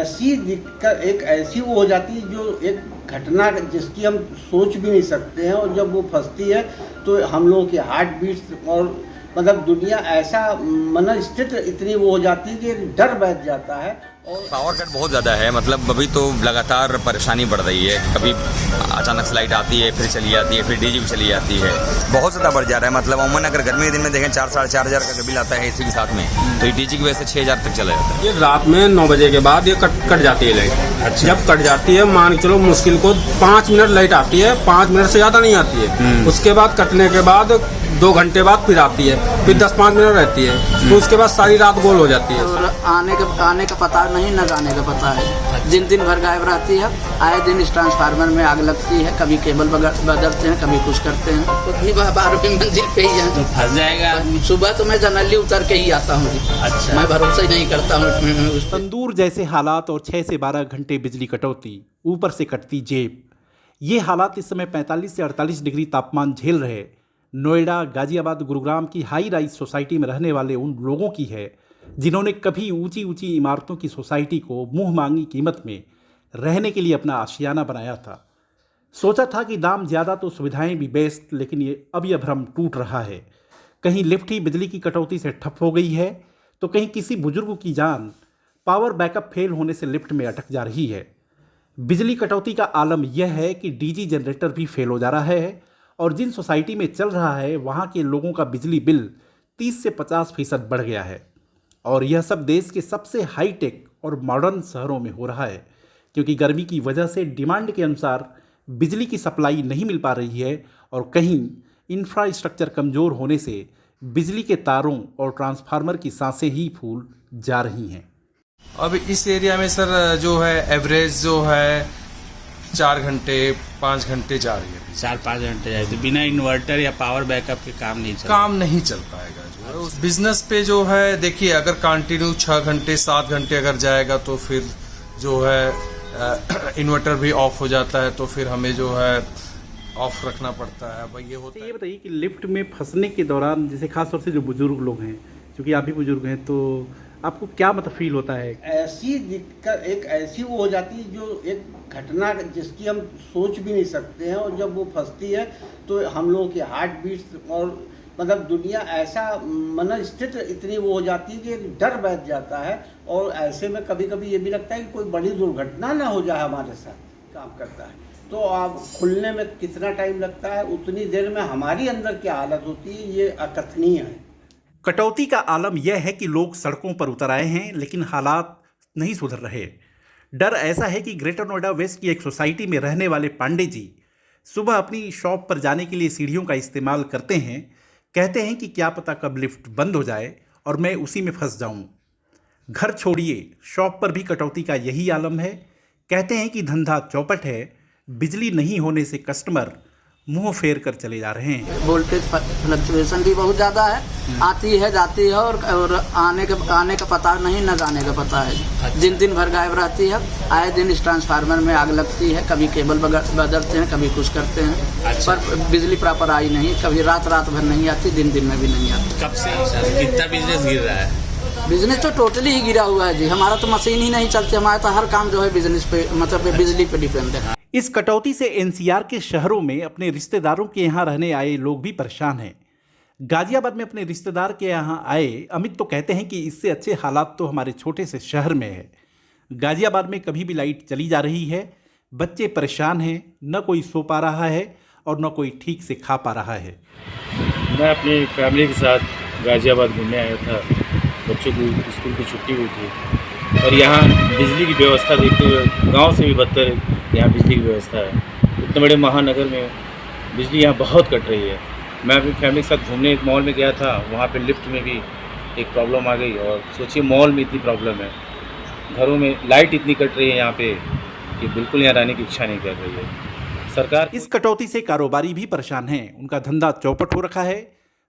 ऐसी दिक्कत, एक ऐसी वो हो जाती है जो एक घटना जिसकी हम सोच भी नहीं सकते हैं, और जब वो फंसती है तो हम लोगों की हार्ट बीट्स और मतलब दुनिया ऐसा मन स्थित इतनी वो हो जाती है कि डर बैठ जाता है। और पावर कट बहुत ज़्यादा है, मतलब अभी तो लगातार परेशानी बढ़ रही है। कभी अचानक से लाइट आती है, फिर चली जाती है, फिर डीजी भी चली जाती है। बहुत ज़्यादा बढ़ जा रहा है। मतलब अमूमन अगर गर्मी के दिन में देखें 4-4,500 का बिल आता है एसी के साथ में, तो ये डीजी की वजह से 6,000 तक चला जाता है। ये रात में 9 बजे के बाद ये कट जाती है लाइट। अच्छा। जब कट जाती है, मान के चलो मुश्किल को 5 मिनट लाइट आती है, 5 मिनट से ज़्यादा नहीं आती है। उसके बाद कटने के बाद 2 घंटे बाद फिर आती है, फिर 10-5 मिनट रहती है, तो उसके बाद सारी रात गोल हो जाती है। और आने का पता नहीं, न जाने का पता है। दिन भर गायब रहती है। आए दिन इस ट्रांसफार्मर में आग लगती है, कभी केबल बदलते हैं, कभी कुछ करते हैं। तो भी 12वीं मंजिल पे ही है, तो फंस जाएगा। सुबह तो मैं जनरली उतर के ही आता हूँ। अच्छा। मैं भरोसा ही नहीं करता हूँ उस पर। तंदूर जैसे हालात और 6 से 12 घंटे बिजली कटौती, ऊपर से कटती जेब। ये हालात इस समय 45 से 48 डिग्री तापमान झेल रहे नोएडा, गाजियाबाद, गुरुग्राम की हाई राइज सोसाइटी में रहने वाले उन लोगों की है जिन्होंने कभी ऊंची ऊंची इमारतों की सोसाइटी को मुंह मांगी कीमत में रहने के लिए अपना आशियाना बनाया था। सोचा था कि दाम ज़्यादा तो सुविधाएं भी बेस्ट, लेकिन अब यह भ्रम टूट रहा है। कहीं लिफ्ट ही बिजली की कटौती से ठप हो गई है, तो कहीं किसी बुजुर्ग की जान पावर बैकअप फेल होने से लिफ्ट में अटक जा रही है। बिजली कटौती का आलम यह है कि डीजी जनरेटर भी फेल हो जा रहा है, और जिन सोसाइटी में चल रहा है वहाँ के लोगों का बिजली बिल 30 से 50% बढ़ गया है। और यह सब देश के सबसे हाईटेक और मॉडर्न शहरों में हो रहा है, क्योंकि गर्मी की वजह से डिमांड के अनुसार बिजली की सप्लाई नहीं मिल पा रही है, और कहीं इंफ्रास्ट्रक्चर कमज़ोर होने से बिजली के तारों और ट्रांसफार्मर की सांसें ही फूल जा रही हैं। अब इस एरिया में सर जो है एवरेज जो है 4 घंटे 5 घंटे जा रही है। 4-5 घंटे जाए तो बिना इन्वर्टर या पावर बैकअप के काम नहीं चल काम नहीं चल पाएगा। जो है उस बिजनेस पे जो है देखिए, अगर कंटिन्यू 6 घंटे 7 घंटे अगर जाएगा तो फिर जो है इन्वर्टर भी ऑफ हो जाता है, तो फिर हमें जो है ऑफ रखना पड़ता है। अब ये होता है। ये बताइए कि लिफ्ट में फंसने के दौरान, जैसे खासतौर से जो बुजुर्ग लोग हैं, क्योंकि आप भी बुजुर्ग हैं, तो आपको क्या मतलब फील होता है? ऐसी दिक्कत, एक ऐसी वो हो जाती है जो एक घटना जिसकी हम सोच भी नहीं सकते हैं, और जब वो फंसती है तो हम लोगों की हार्ट बीट्स और मतलब दुनिया ऐसा मन स्थित इतनी वो हो जाती है कि डर बैठ जाता है। और ऐसे में कभी कभी ये भी लगता है कि कोई बड़ी दुर्घटना ना हो जाए हमारे साथ। काम करता है तो आप खुलने में कितना टाइम लगता है, उतनी देर में हमारी अंदर क्या हालत होती है, ये अकथनीय है। कटौती का आलम यह है कि लोग सड़कों पर उतर आए हैं, लेकिन हालात नहीं सुधर रहे। डर ऐसा है कि ग्रेटर नोएडा वेस्ट की एक सोसाइटी में रहने वाले पांडे जी सुबह अपनी शॉप पर जाने के लिए सीढ़ियों का इस्तेमाल करते हैं। कहते हैं कि क्या पता कब लिफ्ट बंद हो जाए और मैं उसी में फंस जाऊं। घर छोड़िए, शॉप पर भी कटौती का यही आलम है। कहते हैं कि धंधा चौपट है, बिजली नहीं होने से कस्टमर मुंह फेर कर चले जा रहे हैं। वोल्टेज फ्लक्चुएशन भी बहुत ज़्यादा है, आती है जाती है, और आने का पता नहीं, न जाने का पता है। दिन भर गायब रहती है। आए दिन इस ट्रांसफार्मर में आग लगती है, कभी केबल बदलते हैं, कभी कुछ करते हैं। अच्छा। पर बिजली प्रॉपर आई नहीं, कभी रात भर नहीं आती, दिन में भी नहीं आती। कब से सर कितना बिजनेस गिर रहा है? बिजनेस तो टोटली ही गिरा हुआ है जी। हमारा तो मशीन ही नहीं चलती, हमारा तो हर काम जो है बिजनेस पे, मतलब बिजली पे डिपेंड है। इस कटौती से एनसीआर के शहरों में अपने रिश्तेदारों के यहाँ रहने आए लोग भी परेशान हैं। गाजियाबाद में अपने रिश्तेदार के यहाँ आए अमित तो कहते हैं कि इससे अच्छे हालात तो हमारे छोटे से शहर में है। गाजियाबाद में कभी भी लाइट चली जा रही है, बच्चे परेशान हैं, न कोई सो पा रहा है और न कोई ठीक से खा पा रहा है। मैं अपनी फैमिली के साथ गाजियाबाद घूमने आया था। बच्चों की स्कूल की छुट्टी हुई थी, और यहाँ बिजली की व्यवस्था देखते हुए गांव से भी बदतर यहाँ बिजली की व्यवस्था है। इतने बड़े महानगर में बिजली यहाँ बहुत कट रही है। मैं अपनी फैमिली के साथ घूमने एक मॉल में गया था, वहाँ पे लिफ्ट में भी एक प्रॉब्लम आ गई, और सोचिए मॉल में इतनी प्रॉब्लम है, घरों में लाइट इतनी कट रही है यहाँ पे कि बिल्कुल यहाँ रहने की इच्छा नहीं कर रही है सरकार। इस कटौती से कारोबारी भी परेशान हैं, उनका धंधा चौपट हो रखा है।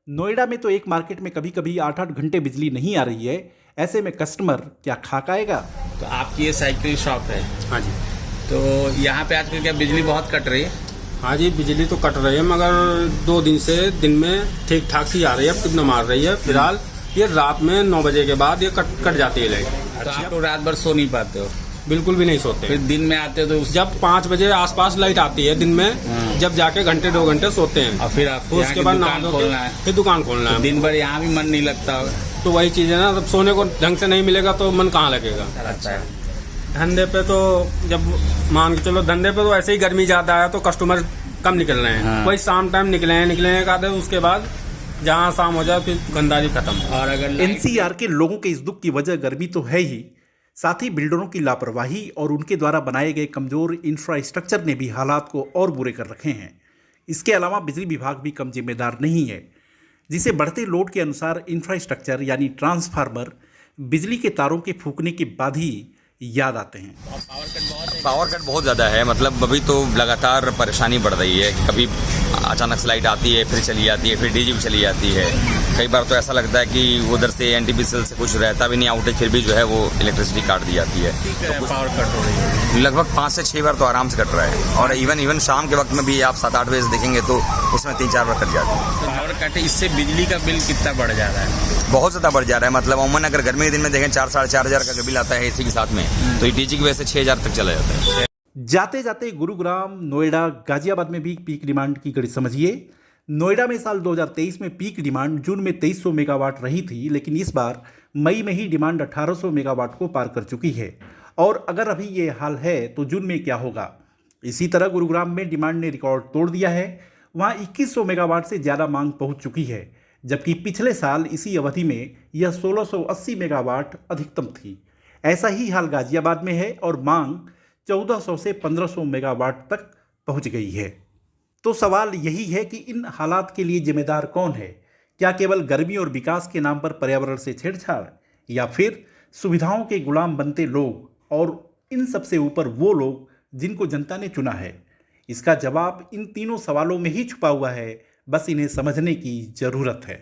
नोएडा में तो एक मार्केट में कभी कभी 8-8 घंटे बिजली नहीं आ रही है। ऐसे में कस्टमर क्या खा पाएगा? तो आपकी ये साइकिल शॉप है? हाँ जी। तो यहाँ पे आजकल क्या बिजली बहुत कट रही है? हाँ जी, बिजली तो कट रही है, मगर 2 दिन से दिन में ठीक ठाक सी आ रही है। अब कितना मार रही है फिलहाल। ये रात में 9 बजे के बाद ये कट जाती है लाइट। तो आप लोग रात भर सो नहीं पाते हो? बिल्कुल भी नहीं सोते। फिर दिन में आते तो जब 5 बजे आसपास लाइट आती है दिन में, जब जाके घंटे 2 घंटे सोते हैं और फिर आप तो उसके बाद दुकान खोलना है, फिर दुकान खोलना है। दिन भर यहाँ भी मन नहीं लगता होगा। तो वही चीज है ना, जब सोने को ढंग से नहीं मिलेगा तो मन कहाँ लगेगा। अच्छा, धंधे पे तो जब मान के चलो, धंधे पे तो ऐसे ही गर्मी ज्यादा है तो कस्टमर कम निकल रहे हैं। हाँ। वही शाम टाइम निकले एक आधे, उसके बाद जहाँ शाम हो जाए फिर गंदारी खत्म। और अगर एनसीआर के लोगों के इस दुख की वजह गर्मी तो है ही, साथ ही बिल्डरों की लापरवाही और उनके द्वारा बनाए गए कमजोर इंफ्रास्ट्रक्चर ने भी हालात को और बुरे कर रखे हैं। इसके अलावा बिजली विभाग भी कम जिम्मेदार नहीं है, जिसे बढ़ते लोड के अनुसार इंफ्रास्ट्रक्चर यानी ट्रांसफार्मर बिजली के तारों के फूकने के बाद ही याद आते हैं। पावर कट बहुत ज़्यादा है, मतलब अभी तो लगातार परेशानी बढ़ रही है। कभी अचानक से लाइट आती है, फिर चली जाती है, फिर डीजी भी चली जाती है। कई बार तो ऐसा लगता है कि उधर से एनटीपीसीएल से कुछ रहता भी नहीं आउटेज, फिर भी जो है वो इलेक्ट्रिसिटी काट दी जाती है। तो पावर कट हो रही है, लगभग 5 से 6 बार तो आराम से कट रहा है, और इवन शाम के वक्त में भी आप 7-8 बजे देखेंगे तो उसमें 3-4 बार कट जाती है। पावर कट इससे बिजली का बिल कितना बढ़ जा रहा है? बहुत ज़्यादा बढ़ जा रहा है। मतलब अमूमन अगर गर्मी के दिन में देखें 4-4.5 हज़ार का बिल आता है एसी के साथ में, तो ये डीजी की वजह से 6,000 तक चला जाता है। जाते जाते गुरुग्राम, नोएडा, गाजियाबाद में भी पीक डिमांड की कड़ी समझिए। नोएडा में साल 2023 में पीक डिमांड जून में 2300 मेगावाट रही थी, लेकिन इस बार मई में ही डिमांड 1800 मेगावाट को पार कर चुकी है। और अगर अभी ये हाल है तो जून में क्या होगा। इसी तरह गुरुग्राम में डिमांड ने रिकॉर्ड तोड़ दिया है। वहाँ 2100 मेगावाट से ज़्यादा मांग पहुँच चुकी है, जबकि पिछले साल इसी अवधि में यह 1680 मेगावाट अधिकतम थी। ऐसा ही हाल गाजियाबाद में है और मांग 1400 से 1500 मेगावाट तक पहुंच गई है। तो सवाल यही है कि इन हालात के लिए जिम्मेदार कौन है? क्या केवल गर्मी और विकास के नाम पर पर्यावरण से छेड़छाड़, या फिर सुविधाओं के गुलाम बनते लोग, और इन सबसे ऊपर वो लोग जिनको जनता ने चुना है? इसका जवाब इन तीनों सवालों में ही छुपा हुआ है, बस इन्हें समझने की ज़रूरत है।